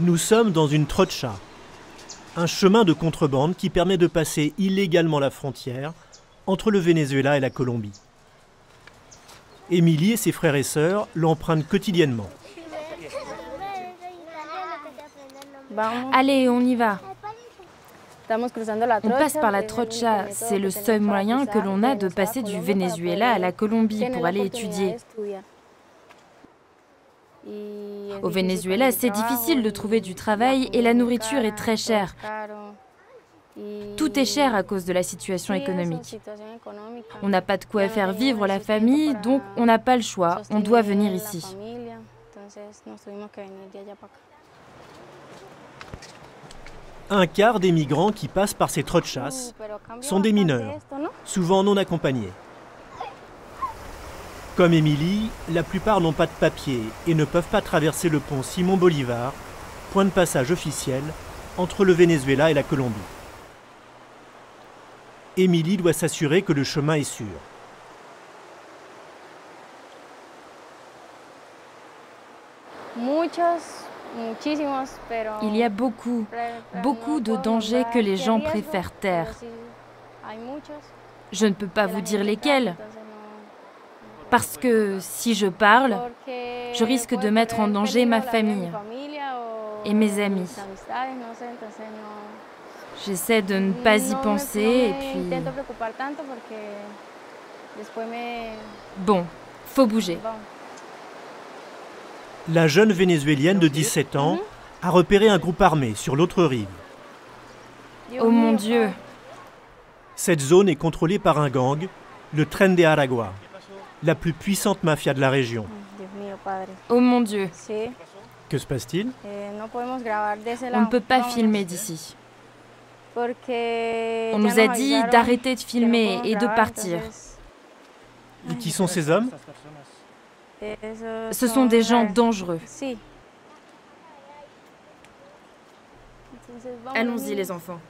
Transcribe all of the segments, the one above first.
Nous sommes dans une trocha, un chemin de contrebande qui permet de passer illégalement la frontière entre le Venezuela et la Colombie. Émilie et ses frères et sœurs l'empruntent quotidiennement. Allez, on y va. On passe par la trocha, c'est le seul moyen que l'on a de passer du Venezuela à la Colombie pour aller étudier. Au Venezuela, c'est difficile de trouver du travail et la nourriture est très chère. Tout est cher à cause de la situation économique. On n'a pas de quoi faire vivre la famille, donc on n'a pas le choix, on doit venir ici. Un quart des migrants qui passent par ces trochas sont des mineurs, souvent non accompagnés. Comme Émilie, la plupart n'ont pas de papier et ne peuvent pas traverser le pont Simon Bolivar, point de passage officiel entre le Venezuela et la Colombie. Émilie doit s'assurer que le chemin est sûr. Il y a beaucoup de dangers que les gens préfèrent taire. Je ne peux pas vous dire lesquels, parce que si je parle, je risque de mettre en danger ma famille et mes amis. J'essaie de ne pas y penser et puis... Bon, faut bouger. La jeune vénézuélienne de 17 ans a repéré un groupe armé sur l'autre rive. Oh mon Dieu! Cette zone est contrôlée par un gang, le Tren de Aragua, la plus puissante mafia de la région. Oh mon Dieu! Que se passe-t-il? On ne peut pas filmer d'ici. On nous a dit d'arrêter de filmer et de partir. Et qui sont ces hommes? Ce sont des gens dangereux. Allons-y les enfants.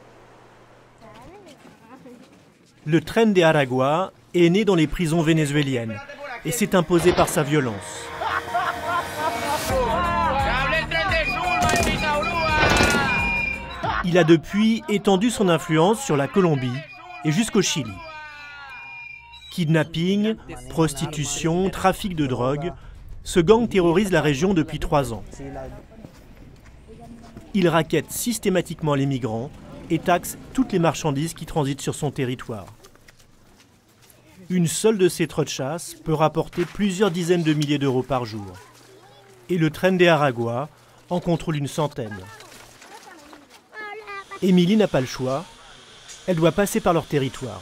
Le Tren de Aragua est né dans les prisons vénézuéliennes et s'est imposé par sa violence. Il a depuis étendu son influence sur la Colombie et jusqu'au Chili. Kidnapping, prostitution, trafic de drogue, ce gang terrorise la région depuis 3 ans. Il rackette systématiquement les migrants et taxe toutes les marchandises qui transitent sur son territoire. Une seule de ces trochas peut rapporter plusieurs dizaines de milliers d'euros par jour. Et le Tren de Aragua en contrôle une centaine. Émilie n'a pas le choix, elle doit passer par leur territoire.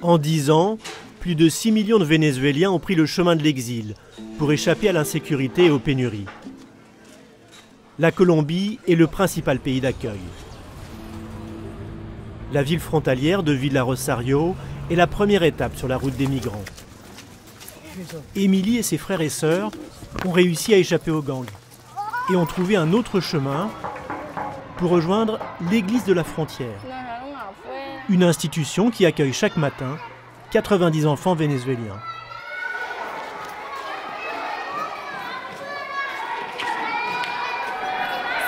En 10 ans, plus de 6 millions de Vénézuéliens ont pris le chemin de l'exil pour échapper à l'insécurité et aux pénuries. La Colombie est le principal pays d'accueil. La ville frontalière de Villa Rosario est la première étape sur la route des migrants. Émilie et ses frères et sœurs ont réussi à échapper au gang et ont trouvé un autre chemin pour rejoindre l'église de la frontière, une institution qui accueille chaque matin 90 enfants vénézuéliens.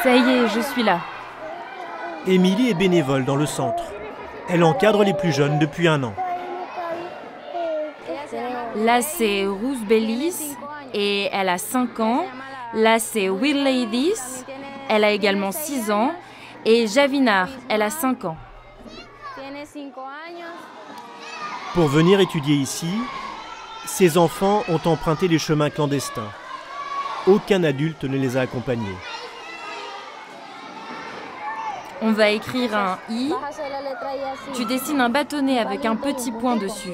Ça y est, je suis là. Émilie est bénévole dans le centre. Elle encadre les plus jeunes depuis 1 an. Là, c'est Ruth Bellis et elle a 5 ans. Là, c'est Will Ladies, elle a également 6 ans. Et Javinar, elle a 5 ans. Pour venir étudier ici, ces enfants ont emprunté les chemins clandestins. Aucun adulte ne les a accompagnés. On va écrire un I. Tu dessines un bâtonnet avec un petit point dessus.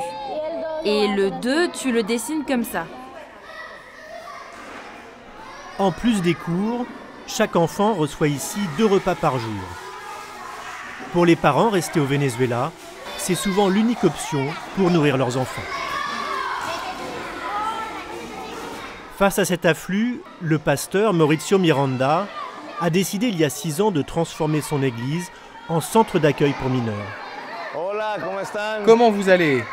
Et le 2, tu le dessines comme ça. En plus des cours, chaque enfant reçoit ici 2 repas par jour. Pour les parents restés au Venezuela, c'est souvent l'unique option pour nourrir leurs enfants. Face à cet afflux, le pasteur Mauricio Miranda a décidé il y a 6 ans de transformer son église en centre d'accueil pour mineurs. Comment vous allez?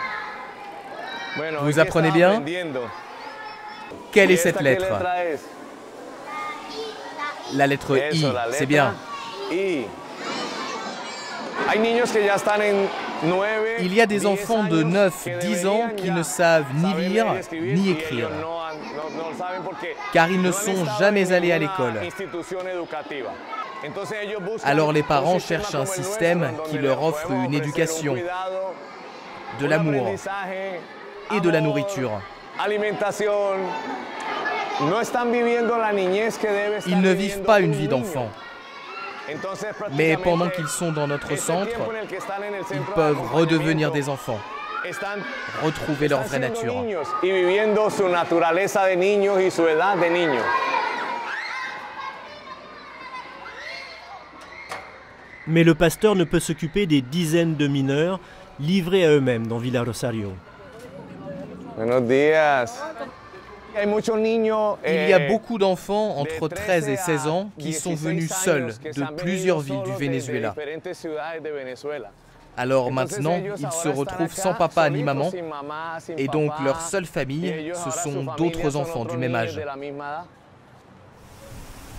Vous apprenez bien? Quelle est cette lettre? La lettre I, c'est bien. Il y a des enfants de 9-10 ans qui ne savent ni lire ni écrire, car ils ne sont jamais allés à l'école. Alors les parents cherchent un système qui leur offre une éducation, de l'amour et de la nourriture. Ils ne vivent pas une vie d'enfant. Mais pendant qu'ils sont dans notre centre, ils peuvent redevenir des enfants, retrouver leur vraie nature. Mais le pasteur ne peut s'occuper des dizaines de mineurs livrés à eux-mêmes dans Villa Rosario. Il y a beaucoup d'enfants entre 13 et 16 ans qui sont venus seuls de plusieurs villes du Venezuela. Alors maintenant, ils se retrouvent sans papa ni maman, et donc leur seule famille, ce sont d'autres enfants du même âge.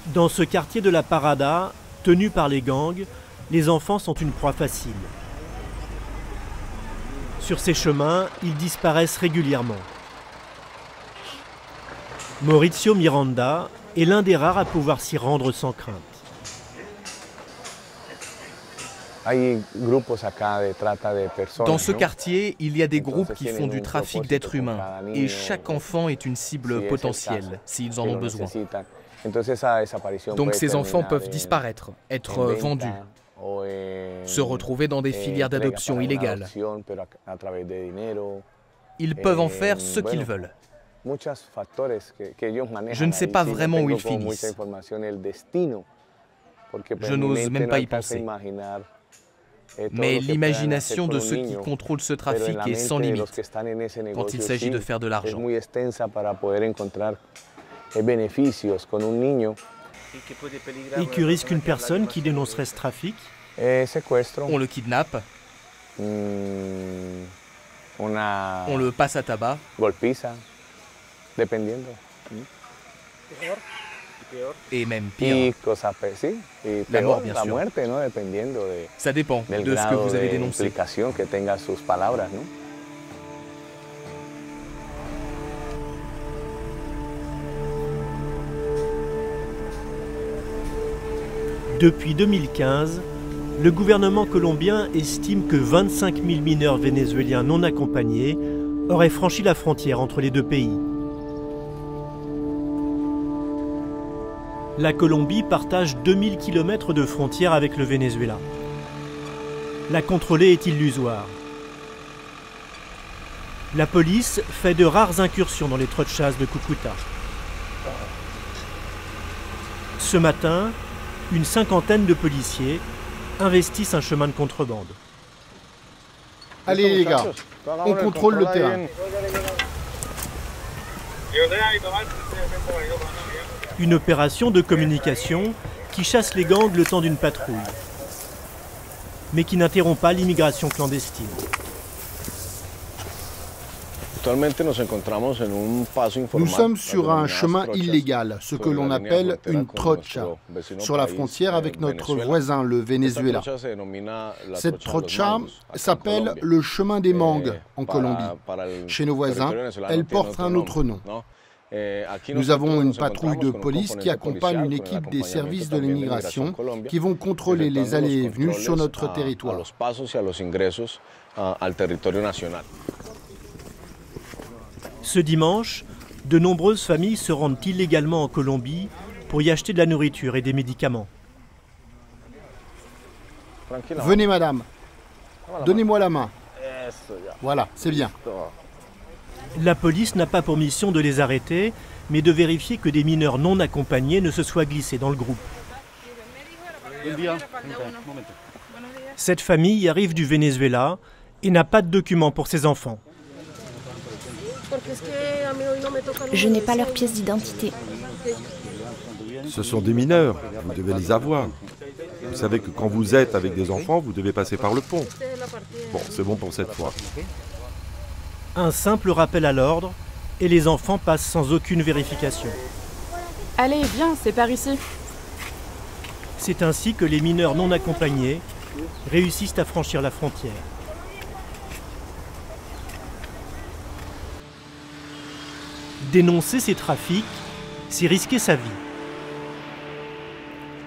Dans ce quartier de la Parada, tenu par les gangs, les enfants sont une proie facile. Sur ces chemins, ils disparaissent régulièrement. Mauricio Miranda est l'un des rares à pouvoir s'y rendre sans crainte. Dans ce quartier, il y a des groupes qui font du trafic d'êtres humains et chaque enfant est une cible potentielle s'ils en ont besoin. Donc ces enfants peuvent disparaître, être vendus, se retrouver dans des filières d'adoption illégales. Ils peuvent en faire ce qu'ils veulent. Je ne sais pas vraiment où ils finissent. Je n'ose même pas y penser. Mais l'imagination de ceux qui contrôlent ce trafic est sans limite quand il s'agit de faire de l'argent. Et que risque une personne qui dénoncerait ce trafic? On le kidnappe. On le passe à tabac. Et même pire. La mort, bien sûr. Ça dépend de ce que vous avez dénoncé. Depuis 2015, le gouvernement colombien estime que 25 000 mineurs vénézuéliens non accompagnés auraient franchi la frontière entre les deux pays. La Colombie partage 2000 km de frontière avec le Venezuela. La contrôler est illusoire. La police fait de rares incursions dans les trochas de Cúcuta. Ce matin, une cinquantaine de policiers investissent un chemin de contrebande. Allez les gars, on contrôle le terrain. Une opération de communication qui chasse les gangs le temps d'une patrouille, mais qui n'interrompt pas l'immigration clandestine. Nous sommes sur un chemin illégal, ce que l'on appelle une trocha, sur la frontière avec notre voisin, le Venezuela. Cette trocha s'appelle le chemin des mangues en Colombie. Chez nos voisins, elle porte un autre nom. Nous avons une patrouille de police qui accompagne une équipe des services de l'immigration qui vont contrôler les allées et venues sur notre territoire. Ce dimanche, de nombreuses familles se rendent illégalement en Colombie pour y acheter de la nourriture et des médicaments. Venez madame, donnez-moi la main. Voilà, c'est bien. La police n'a pas pour mission de les arrêter, mais de vérifier que des mineurs non accompagnés ne se soient glissés dans le groupe. Cette famille arrive du Venezuela et n'a pas de documents pour ses enfants. Je n'ai pas leur pièce d'identité. Ce sont des mineurs, vous devez les avoir. Vous savez que quand vous êtes avec des enfants, vous devez passer par le pont. Bon, c'est bon pour cette fois. Un simple rappel à l'ordre et les enfants passent sans aucune vérification. Allez, viens, c'est par ici. C'est ainsi que les mineurs non accompagnés réussissent à franchir la frontière. Dénoncer ces trafics, c'est risquer sa vie.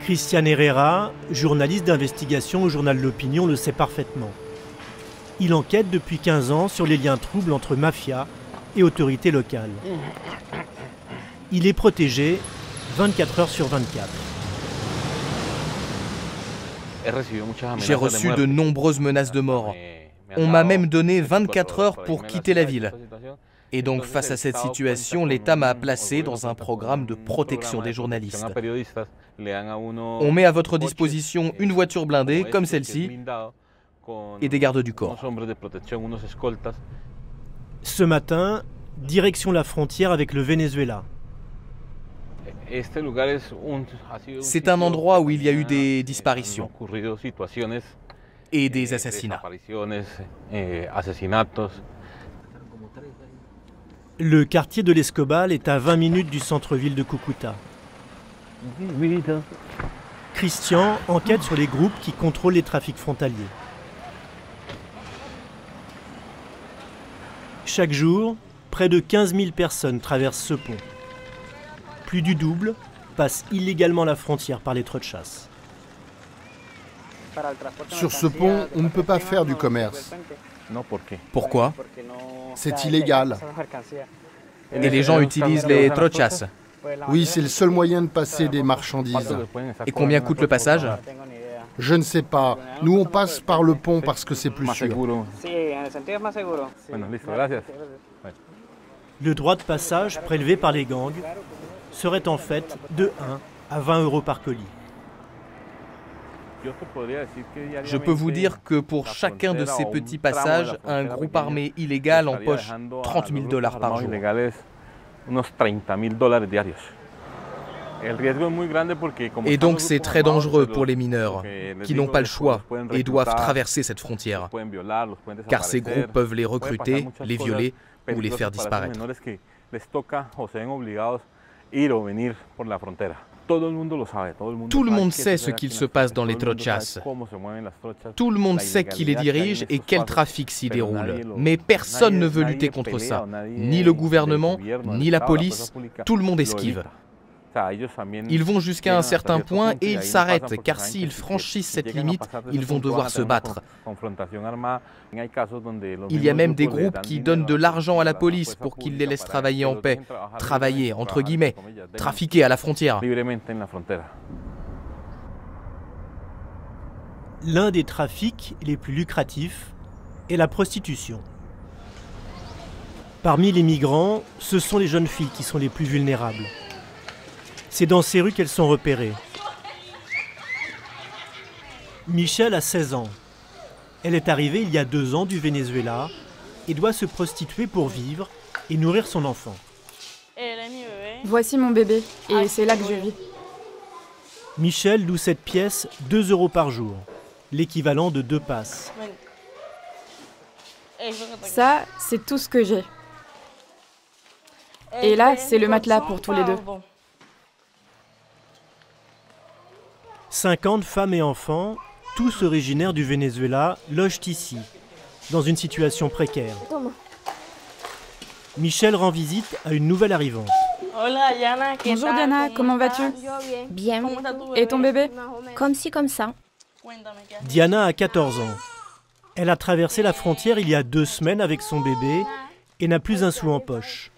Christian Herrera, journaliste d'investigation au journal L'Opinion, le sait parfaitement. Il enquête depuis 15 ans sur les liens troubles entre mafia et autorités locales. Il est protégé 24 heures sur 24. J'ai reçu de nombreuses menaces de mort. On m'a même donné 24 heures pour quitter la ville. Et donc, face à cette situation, l'État m'a placé dans un programme de protection des journalistes. On met à votre disposition une voiture blindée, comme celle-ci, et des gardes du corps. Ce matin, direction la frontière avec le Venezuela. C'est un endroit où il y a eu des disparitions et des assassinats. Le quartier de l'Escobal est à 20 minutes du centre-ville de Cúcuta. Christian enquête sur les groupes qui contrôlent les trafics frontaliers. Chaque jour, près de 15 000 personnes traversent ce pont. Plus du double passent illégalement la frontière par les trochas. Sur ce pont, on ne peut pas faire du commerce. Pourquoi? C'est illégal. Et les gens utilisent les trochas. Oui, c'est le seul moyen de passer des marchandises. Et combien coûte le passage? Je ne sais pas. Nous, on passe par le pont parce que c'est plus sûr. Le droit de passage prélevé par les gangs serait en fait de 1 à 20 euros par colis. Je peux vous dire que pour chacun de ces petits passages, un groupe armé illégal empoche 30 000 $ par jour. Et donc c'est très dangereux pour les mineurs, qui n'ont pas le choix et doivent traverser cette frontière, car ces groupes peuvent les recruter, les violer ou les faire disparaître. Tout le monde sait ce qu'il se passe dans les trochas. Tout le monde sait qui les dirige et quel trafic s'y déroule. Mais personne ne veut lutter contre ça. Ni le gouvernement, ni la police. Tout le monde esquive. Ils vont jusqu'à un certain point et ils s'arrêtent, car s'ils franchissent cette limite, ils vont devoir se battre. Il y a même des groupes qui donnent de l'argent à la police pour qu'ils les laissent travailler en paix. Travailler, entre guillemets, trafiquer à la frontière. L'un des trafics les plus lucratifs est la prostitution. Parmi les migrants, ce sont les jeunes filles qui sont les plus vulnérables. C'est dans ces rues qu'elles sont repérées. Michelle a 16 ans. Elle est arrivée il y a 2 ans du Venezuela et doit se prostituer pour vivre et nourrir son enfant. Voici mon bébé, et c'est là que je vis. Michelle loue cette pièce 2 euros par jour, l'équivalent de 2 passes. Ça, c'est tout ce que j'ai. Et là, c'est le matelas pour tous les deux. 50 femmes et enfants, tous originaires du Venezuela, logent ici, dans une situation précaire. Michelle rend visite à une nouvelle arrivante. Bonjour Diana, comment vas-tu? Bien. Et ton bébé? Comme ci, comme ça. Diana a 14 ans. Elle a traversé la frontière il y a 2 semaines avec son bébé et n'a plus un sou en poche.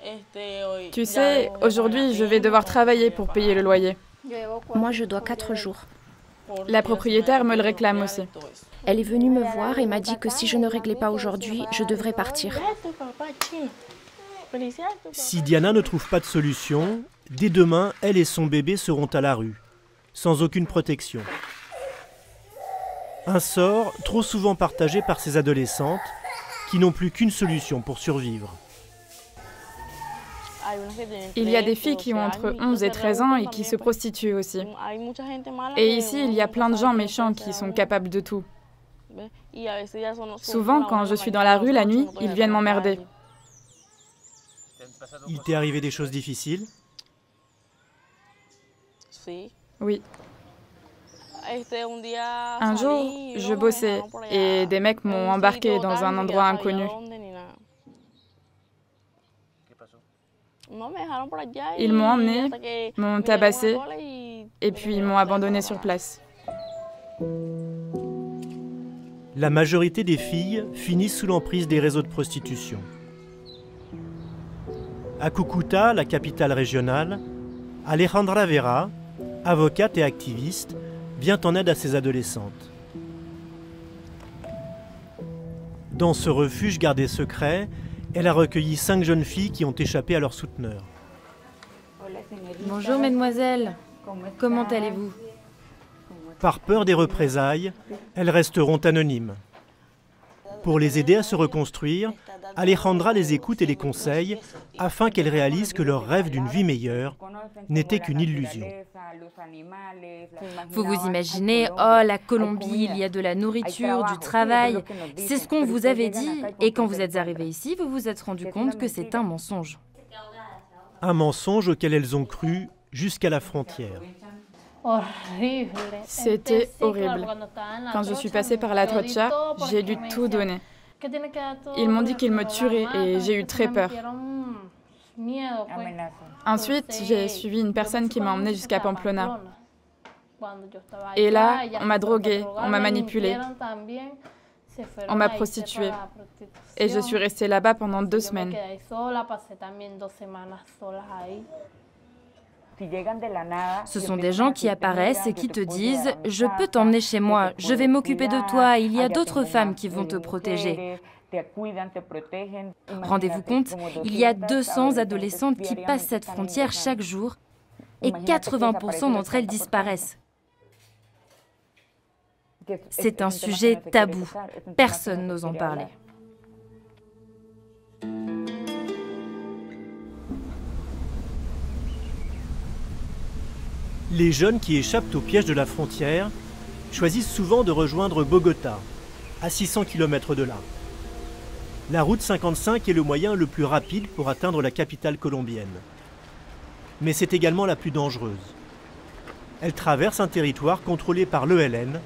Tu sais, aujourd'hui, je vais devoir travailler pour payer le loyer. Moi, je dois 4 jours. La propriétaire me le réclame aussi. Elle est venue me voir et m'a dit que si je ne réglais pas aujourd'hui, je devrais partir. Si Diana ne trouve pas de solution, dès demain, elle et son bébé seront à la rue, sans aucune protection. Un sort trop souvent partagé par ces adolescentes qui n'ont plus qu'une solution pour survivre. Il y a des filles qui ont entre 11 et 13 ans et qui se prostituent aussi. Et ici, il y a plein de gens méchants qui sont capables de tout. Souvent, quand je suis dans la rue la nuit, ils viennent m'emmerder. Il t'est arrivé des choses difficiles? Oui. Un jour, je bossais et des mecs m'ont embarqué dans un endroit inconnu. Ils m'ont emmené, m'ont tabassé et puis m'ont abandonné sur place. La majorité des filles finissent sous l'emprise des réseaux de prostitution. À Cúcuta, la capitale régionale, Alejandra Vera, avocate et activiste, vient en aide à ces adolescentes. Dans ce refuge gardé secret, elle a recueilli 5 jeunes filles qui ont échappé à leurs souteneurs. Bonjour mesdemoiselles, comment allez-vous? Par peur des représailles, elles resteront anonymes. Pour les aider à se reconstruire, Alejandra les écoute et les conseille afin qu'elles réalisent que leur rêve d'une vie meilleure n'était qu'une illusion. Vous vous imaginez, oh la Colombie, il y a de la nourriture, du travail. C'est ce qu'on vous avait dit et quand vous êtes arrivés ici, vous vous êtes rendu compte que c'est un mensonge. Un mensonge auquel elles ont cru jusqu'à la frontière. C'était horrible. Quand je suis passée par la trocha, j'ai dû tout donner. Ils m'ont dit qu'ils me tueraient et j'ai eu très peur. Ensuite, j'ai suivi une personne qui m'a emmenée jusqu'à Pamplona. Et là, on m'a droguée, on m'a manipulée, on m'a prostituée. Et je suis restée là-bas pendant 2 semaines. Ce sont des gens qui apparaissent et qui te disent « Je peux t'emmener chez moi, je vais m'occuper de toi, il y a d'autres femmes qui vont te protéger. » Rendez-vous compte, il y a 200 adolescentes qui passent cette frontière chaque jour et 80% d'entre elles disparaissent. C'est un sujet tabou, personne n'ose en parler. Les jeunes qui échappent au piège de la frontière choisissent souvent de rejoindre Bogota, à 600 km de là. La route 55 est le moyen le plus rapide pour atteindre la capitale colombienne. Mais c'est également la plus dangereuse. Elle traverse un territoire contrôlé par l'ELN,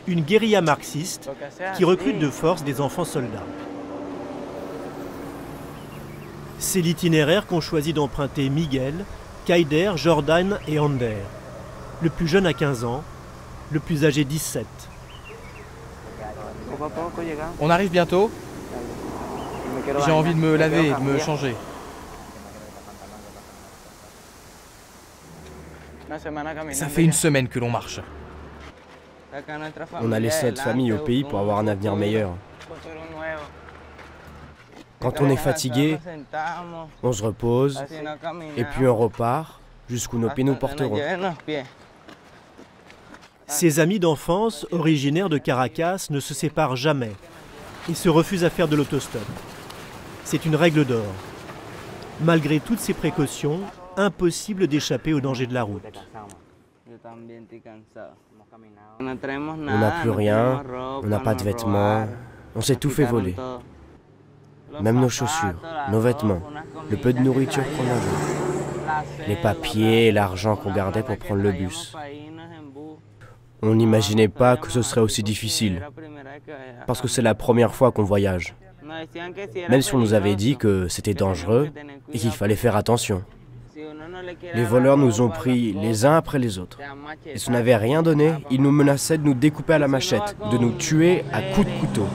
une guérilla marxiste qui recrute de force des enfants soldats. C'est l'itinéraire qu'ont choisi d'emprunter Miguel, Kaider, Jordan et Ander. Le plus jeune a 15 ans, le plus âgé 17. On arrive bientôt. J'ai envie de me laver et de me changer. Ça fait 1 semaine que l'on marche. On a laissé notre famille au pays pour avoir un avenir meilleur. Quand on est fatigué, on se repose et puis on repart jusqu'où nos pieds nous porteront. Ses amis d'enfance, originaires de Caracas, ne se séparent jamais et se refusent à faire de l'autostop. C'est une règle d'or. Malgré toutes ces précautions, impossible d'échapper au danger de la route. On n'a plus rien, on n'a pas de vêtements, on s'est tout fait voler. Même nos chaussures, nos vêtements, le peu de nourriture qu'on avait, les papiers et l'argent qu'on gardait pour prendre le bus. On n'imaginait pas que ce serait aussi difficile, parce que c'est la première fois qu'on voyage. Même si on nous avait dit que c'était dangereux et qu'il fallait faire attention. Les voleurs nous ont pris les uns après les autres. Et si on n'avait rien donné, ils nous menaçaient de nous découper à la machette, de nous tuer à coups de couteau.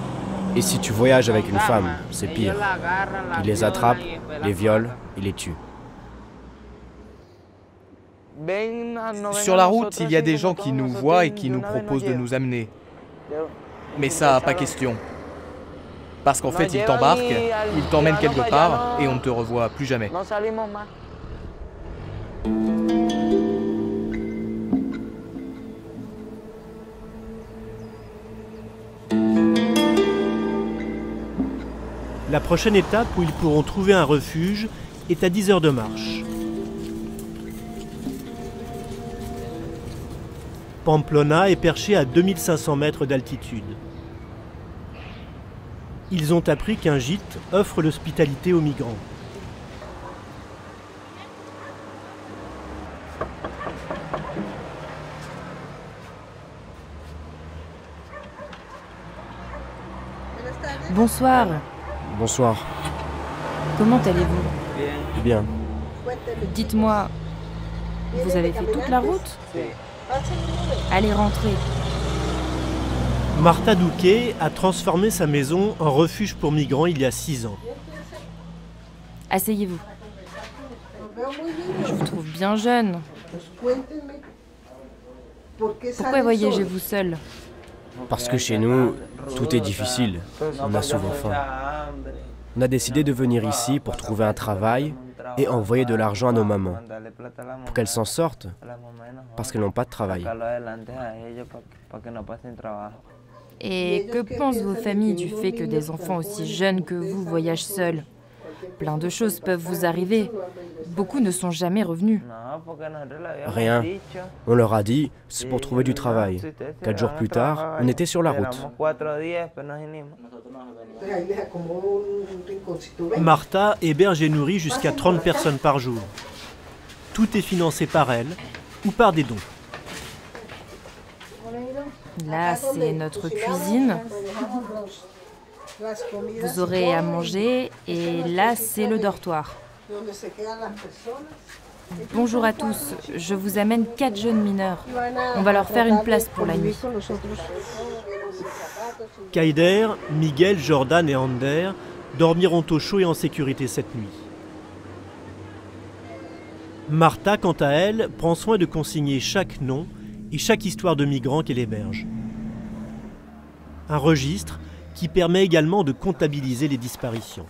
Et si tu voyages avec une femme, c'est pire. Ils les attrapent, les violent, ils les tuent. Sur la route, il y a des gens qui nous voient et qui nous proposent de nous amener. Mais ça, pas question. Parce qu'en fait, ils t'embarquent, ils t'emmènent quelque part et on ne te revoit plus jamais. La prochaine étape où ils pourront trouver un refuge est à 10 heures de marche. Pamplona est perché à 2500 mètres d'altitude. Ils ont appris qu'un gîte offre l'hospitalité aux migrants. Bonsoir. Bonsoir. Comment allez-vous? Bien. Dites-moi, vous avez fait toute la route? Allez, rentrez. Marta Duque a transformé sa maison en refuge pour migrants il y a 6 ans. Asseyez-vous. Je vous trouve bien jeune. Pourquoi voyagez-vous seul? Parce que chez nous, tout est difficile. On a souvent faim. On a décidé de venir ici pour trouver un travail et envoyer de l'argent à nos mamans. Pour qu'elles s'en sortent, parce qu'elles n'ont pas de travail. Et que pensent vos familles du fait que des enfants aussi jeunes que vous voyagent seuls? Plein de choses peuvent vous arriver. Beaucoup ne sont jamais revenus. Rien. On leur a dit, c'est pour trouver du travail. 4 jours plus tard, on était sur la route. Marta héberge et nourrit jusqu'à 30 personnes par jour. Tout est financé par elle ou par des dons. Là, c'est notre cuisine. Vous aurez à manger et là, c'est le dortoir. Bonjour à tous, je vous amène 4 jeunes mineurs. On va leur faire une place pour la nuit. Kaider, Miguel, Jordan et Ander dormiront au chaud et en sécurité cette nuit. Marta, quant à elle, prend soin de consigner chaque nom et chaque histoire de migrants qu'elle héberge. Un registre qui permet également de comptabiliser les disparitions.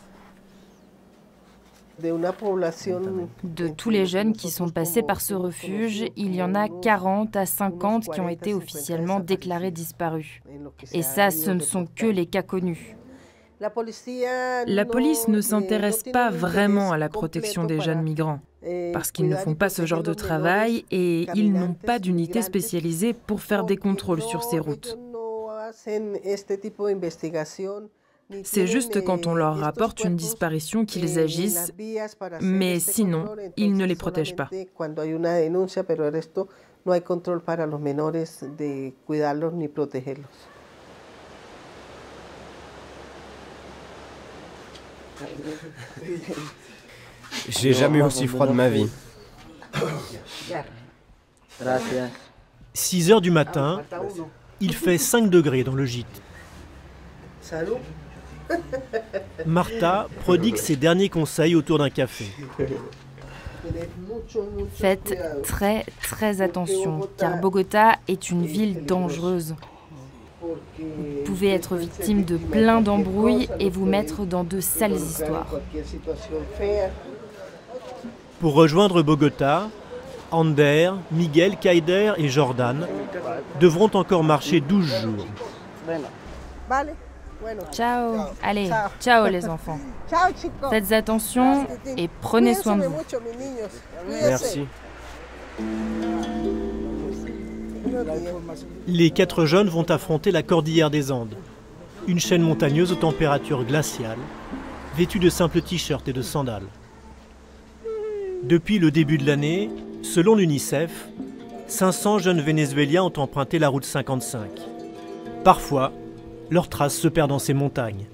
De tous les jeunes qui sont passés par ce refuge, il y en a 40 à 50 qui ont été officiellement déclarés disparus. Et ça, ce ne sont que les cas connus. La police ne s'intéresse pas vraiment à la protection des jeunes migrants, parce qu'ils ne font pas ce genre de travail et ils n'ont pas d'unité spécialisée pour faire des contrôles sur ces routes. C'est juste quand on leur rapporte une disparition qu'ils agissent, mais sinon, ils ne les protègent pas. J'ai jamais eu aussi froid de ma vie. 6 heures du matin, il fait 5 degrés dans le gîte. Marta prodigue ses derniers conseils autour d'un café. Faites très attention, car Bogota est une ville dangereuse. Vous pouvez être victime de plein d'embrouilles et vous mettre dans de sales histoires. Pour rejoindre Bogota, Ander, Miguel, Kaider et Jordan devront encore marcher 12 jours. Ciao, allez, ciao les enfants. Faites attention et prenez soin de vous. Merci. Les 4 jeunes vont affronter la cordillère des Andes, une chaîne montagneuse aux températures glaciales, vêtue de simples t-shirts et de sandales. Depuis le début de l'année, selon l'UNICEF, 500 jeunes Vénézuéliens ont emprunté la route 55. Parfois, leurs traces se perdent dans ces montagnes.